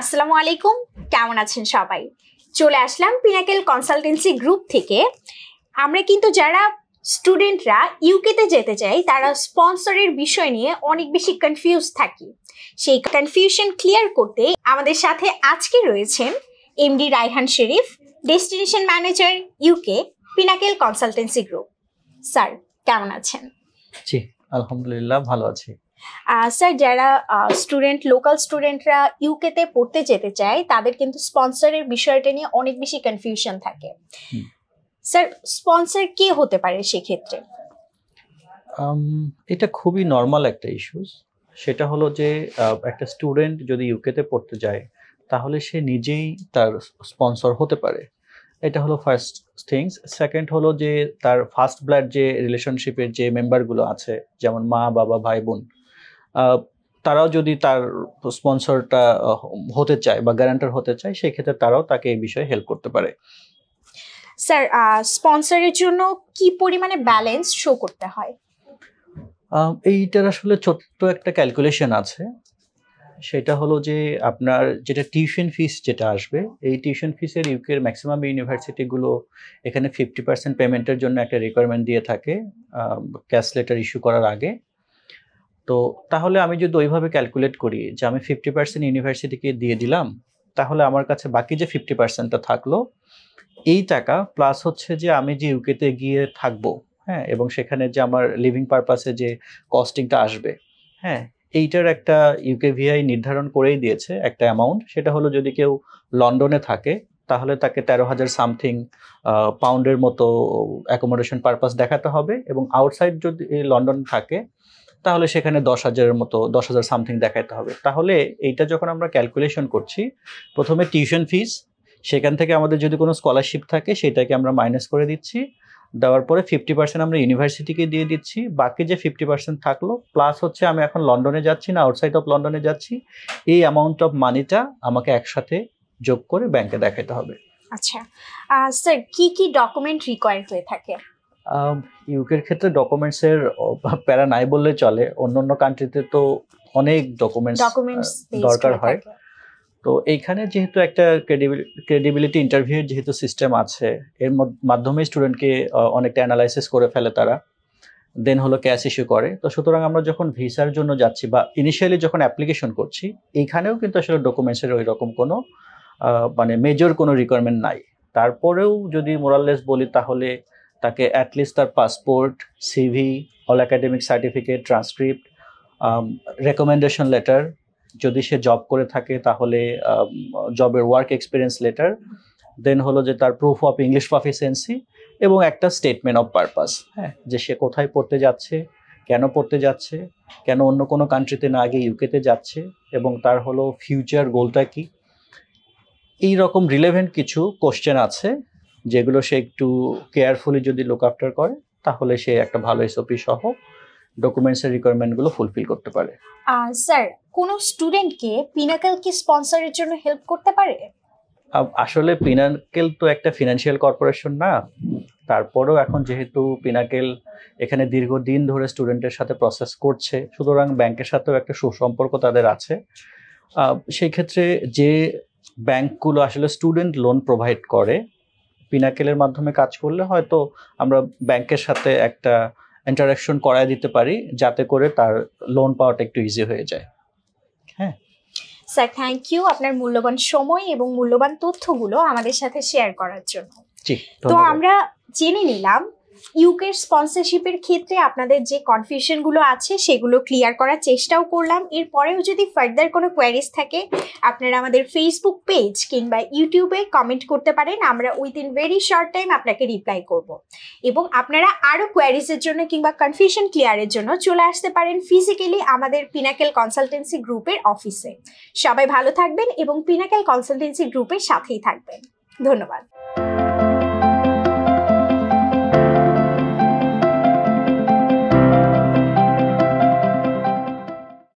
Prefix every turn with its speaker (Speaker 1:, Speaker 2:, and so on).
Speaker 1: আসসালামু আলাইকুম, কেমন আছেন সবাই? চলে আসলাম পিনাকেল কনসালটেন্সি গ্রুপ থেকে। আমরা কিন্তু যারা স্টুডেন্টরা ইউকেতে যেতে চাই তারা স্পন্সরের বিষয় নিয়ে অনেক বেশি কনফিউজ থাকি। সেই কনফিউশন ক্লিয়ার করতে আমাদের সাথে আজকে রয়েছেন MD Raihan Sharif, destination manager UK, Pinnacle Consultancy Group. Sir কেমন আছেন?
Speaker 2: জি আলহামদুলিল্লাহ ভালো আছি।
Speaker 1: স্যার, যারা লোকাল স্টুডেন্টরা ইউকেতে পড়তে যেতে চায় তাদের কিন্তু স্পন্সরের বিষয়টা নিয়ে অনেক বেশি কনফিউশন থাকে। স্যার, স্পন্সর কে হতে পারে সেক্ষেত্রে?
Speaker 2: এটা খুবই নর্মাল একটা ইস্যুস। সেটা হলো যে একটা স্টুডেন্ট যদি ইউকেতে পড়তে যায় তাহলে সে নিজেই তার স্পন্সর হতে পারে। এটা হলো ফার্স্ট থিংস। সেকেন্ড হলো যে তার ফার্স্ট ব্লাড যে রিলেশনশিপের যে মেম্বারগুলো আছে, যেমন মা বাবা ভাই বোন, তারাও যদি তার স্পন্সরটা হতে চায় বা গ্যারান্টার হতে চায়, সেক্ষেত্রে তারাও তাকে এই বিষয়ে হেল্প করতে পারে।
Speaker 1: স্যার, স্পন্সরের জন্য কি পরিমাণে ব্যালেন্স শো করতে হয়?
Speaker 2: এইটার আসলে ছোট্ট একটা ক্যালকুলেশন আছে। সেটা হলো যে আপনার যেটা টিউশন ফিস যেটা আসবে, এই টিউশন ফিসের ইউকের ম্যাক্সিমাম ইউনিভার্সিটিগুলো এখানে 50% পেমেন্টের জন্য একটা রিকোয়ারমেন্ট দিয়ে থাকে ক্যাশ লেটার ইস্যু করার আগে। তো তাহলে আমি যদি ওইভাবে ক্যালকুলেট করি যে আমি 50% ইউনিভার্সিটিকে দিয়ে দিলাম, তাহলে আমার কাছে বাকি যে 50%টা থাকলো, এই টাকা প্লাস হচ্ছে যে আমি যে ইউকেতে গিয়ে থাকবো, হ্যাঁ, এবং সেখানে যে আমার লিভিং পারপাসে যে কস্টিংটা আসবে, হ্যাঁ, এইটার একটা ইউকেভিআই নির্ধারণ করেই দিয়েছে একটা অ্যামাউন্ট। সেটা হলো যদি কেউ লন্ডনে থাকে তাহলে তাকে 13,000 সামথিং পাউন্ডের মতো অ্যাকোমোডেশন পারপাস দেখাতে হবে, এবং আউটসাইড যদি লন্ডন থাকে তাহলে সেখানে 10,000-এর মতো 10,000 সামথিং দেখাতে হবে। তাহলে এইটা যখন আমরা ক্যালকুলেশন করছি, প্রথমে টিউশন ফিস, সেখান থেকে আমাদের যদি কোনো স্কলারশিপ থাকে সেটাকে আমরা মাইনাস করে দিচ্ছি, দেওয়ার পরে 50% আমরা ইউনিভার্সিটিকে দিয়ে দিচ্ছি, বাকি যে 50% থাকলো প্লাস হচ্ছে আমি এখন লন্ডনে যাচ্ছি না আউটসাইড অফ লন্ডনে যাচ্ছি, এই অ্যামাউন্ট অফ মানিটা আমাকে একসাথে যোগ করে ব্যাংকে দেখাতে হবে।
Speaker 1: আচ্ছা স্যার, কি কি ডকুমেন্ট রিকোয়ার্ড হয়ে থাকে?
Speaker 2: ইউকের ক্ষেত্রে ডকুমেন্টসের প্যারা নাই বললে চলে। অন্য কান্ট্রিতে তো অনেক ডকুমেন্টস দরকার হয়। তো এইখানে যেহেতু একটা ক্রেডিবিলিটি ইন্টারভিউর যেহেতু সিস্টেম আছে, এর মাধ্যমে স্টুডেন্টকে অনেকটা অ্যানালাইসিস করে ফেলে তারা, দেন হলো ক্যাশ ইস্যু করে। তো সুতরাং আমরা যখন ভিসার জন্য যাচ্ছি বা ইনিশিয়ালি যখন অ্যাপ্লিকেশন করছি, এইখানেও কিন্তু আসলে ডকুমেন্টসের ওই রকম কোনো মানে মেজর কোনো রিকোয়ারমেন্ট নাই। তারপরেও যদি মোরাললেস বলি তাহলে তাকে অ্যাটলিস্ট তার passport, CV, all academic certificate, transcript, recommendation letter, যদি সে জব করে থাকে তাহলে জবের ওয়ার্ক এক্সপিরিয়েন্স লেটার, দেন হলো যে তার প্রুফ অফ ইংলিশ প্রফিসিয়েন্সি, এবং একটা স্টেটমেন্ট অফ পারপাস, হ্যাঁ, যে সে কোথায় পড়তে যাচ্ছে, কেন পড়তে যাচ্ছে, কেন অন্য কোনো কান্ট্রিতে না গিয়ে ইউকেতে যাচ্ছে, এবং তার হলো ফিউচার গোলটা কি। এই রকম রিলেভেন্ট কিছু কোশ্চেন আছে যেগুলো সে একটু কেয়ারফুলি যদি লুক আফটার করে তাহলে সে একটা ভালো এসওপি সহ ডকুমেন্টসের রিকোয়ারমেন্টগুলো ফুলফিল করতে পারে।
Speaker 1: স্যার, কোনো স্টুডেন্টকে পিনাকেল কি স্পন্সরের জন্য হেল্প করতে পারে?
Speaker 2: আসলে পিনাকেল তো একটা ফিনান্সিয়াল কর্পোরেশন না, তারপরেও এখন যেহেতু পিনাকেল এখানে দীর্ঘদিন ধরে স্টুডেন্টের সাথে প্রসেস করছে, সুতরাং ব্যাংকের সাথেও একটা সুসম্পর্ক তাদের আছে। সেই ক্ষেত্রে যে ব্যাংকগুলো আসলে স্টুডেন্ট লোন প্রোভাইড করে, পিনাকেলের মাধ্যমে কাজ করলে হয়তো আমরা ব্যাংকের সাথে একটা ইন্টারাকশন করায় দিতে পারি, যাতে করে তার লোন পাওয়াটা একটু ইজি হয়ে যায়। হ্যাঁ
Speaker 1: স্যার, থ্যাংক ইউ আপনার মূল্যবান সময় এবং মূল্যবান তথ্যগুলো আমাদের সাথে শেয়ার করার জন্য।
Speaker 2: জি,
Speaker 1: তো আমরা জেনে নিলাম ইউকের স্পন্সরশিপের ক্ষেত্রে আপনাদের যে কনফিউশনগুলো আছে সেগুলো ক্লিয়ার করার চেষ্টাও করলাম। এরপরেও যদি ফার্দার কোনো কোয়ারিজ থাকে আপনারা আমাদের ফেসবুক পেজ কিংবা ইউটিউবে কমেন্ট করতে পারেন, আমরা উইদিন ভেরি শর্ট টাইম আপনাকে রিপ্লাই করব। এবং আপনারা আরও কোয়ারিজের জন্য কিংবা কনফিউশন ক্লিয়ারের জন্য চলে আসতে পারেন ফিজিক্যালি আমাদের পিনাকেল কনসালটেন্সি গ্রুপের অফিসে। সবাই ভালো থাকবেন এবং পিনাকেল কনসালটেন্সি গ্রুপের সাথেই থাকবেন। ধন্যবাদ।